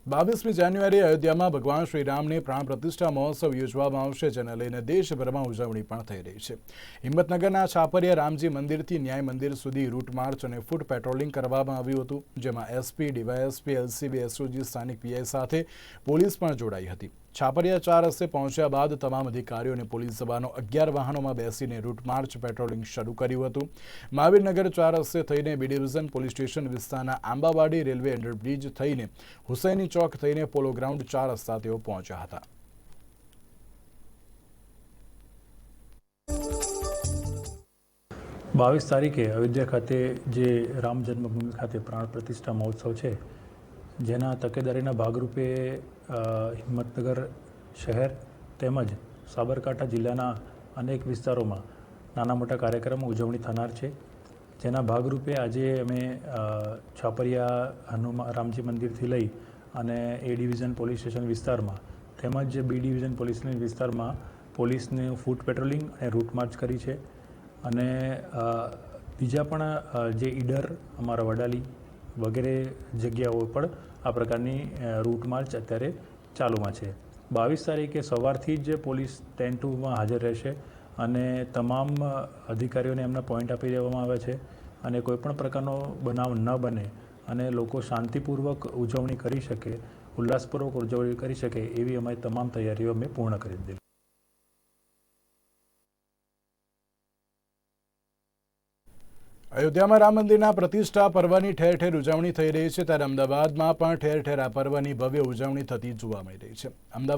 22મી જાન્યુઆરી અયોધ્યામાં ભગવાન શ્રીરામની પ્રાણ પ્રતિષ્ઠા મહોત્સવ યોજવામાં આવશે, જેને લઈને દેશભરમાં ઉજવણી પણ થઈ રહી છે. હિંમતનગરના છાપરિયા રામજી મંદિરથી ન્યાય મંદિર સુધી રૂટ માર્ચ અને ફૂટ પેટ્રોલિંગ કરવામાં આવ્યું હતું, જેમાં એસપી, ડીવાયએસપી, એલસીબી, એસઓજી, સ્થાનિક પીઆઈ સાથે પોલીસ પણ જોડાઈ હતી. છાપરિયા 4 રસ્તે પહોંચ્યા બાદ તમામ અધિકારીઓ અને પોલીસ જવાનો 11 વાહનોમાં બેસીને રૂટ માર્ચ પેટ્રોલિંગ શરૂ કર્યું હતું. મહાવીરનગર 4 રસ્તે થઈને બી ડિવિઝન પોલીસ સ્ટેશન વિસ્તારના આંબાવાડી રેલવે અંડરબ્રિજ થઈને હુસૈની ચોક થઈને પોલો ગ્રાઉન્ડ 4 રસ્તા તેઓ પહોંચ્યા હતા. બાવીસ તારીખે અયોધ્યા ખાતે જે રામ જન્મભૂમિ ખાતે પ્રાણ પ્રતિષ્ઠા મહોત્સવ છે, જેના તકેદારીના ભાગરૂપે હિંમતનગર શહેર તેમજ સાબરકાંઠા જિલ્લાના અનેક વિસ્તારોમાં નાના મોટા કાર્યક્રમો ઉજવણી થનાર છે. જેના ભાગરૂપે આજે અમે છાપરિયા રામજી મંદિરથી લઈ અને એ ડિવિઝન પોલીસ સ્ટેશન વિસ્તારમાં તેમજ બી ડિવિઝન પોલીસ વિસ્તારમાં પોલીસનું ફૂટ પેટ્રોલિંગ અને રૂટ માર્ચ કરી છે. અને બીજા પણ જે ઈડર, અમારા વડાલી વગેરે જગ્યાઓ પર આ પ્રકારની રૂટ માર્ચ અત્યારે ચાલુમાં છે. 22 તારીખે સવારથી જ પોલીસ 10-2માં હાજર રહેશે અને તમામ અધિકારીઓને એમના પોઈન્ટ આપી દેવામાં આવ્યા છે અને કોઈપણ પ્રકારનો બનાવ ન બને અને લોકો શાંતિપૂર્વક ઉજવણી કરી શકે, ઉલ્લાસપૂર્વક ઉજવણી કરી શકે એવી અમારી તમામ તૈયારીઓ અમે પૂર્ણ કરી દીધી. અયોધ્યામાં રામ મંદિરના પ્રતિષ્ઠા પર્વની ઠેર ઠેર ઉજવણી થઈ રહી છે, ત્યારે અમદાવાદમાં પણ ઠેર ઠેર આ પર્વની ભવ્ય ઉજવણી થતી જોવા મળી રહી છે.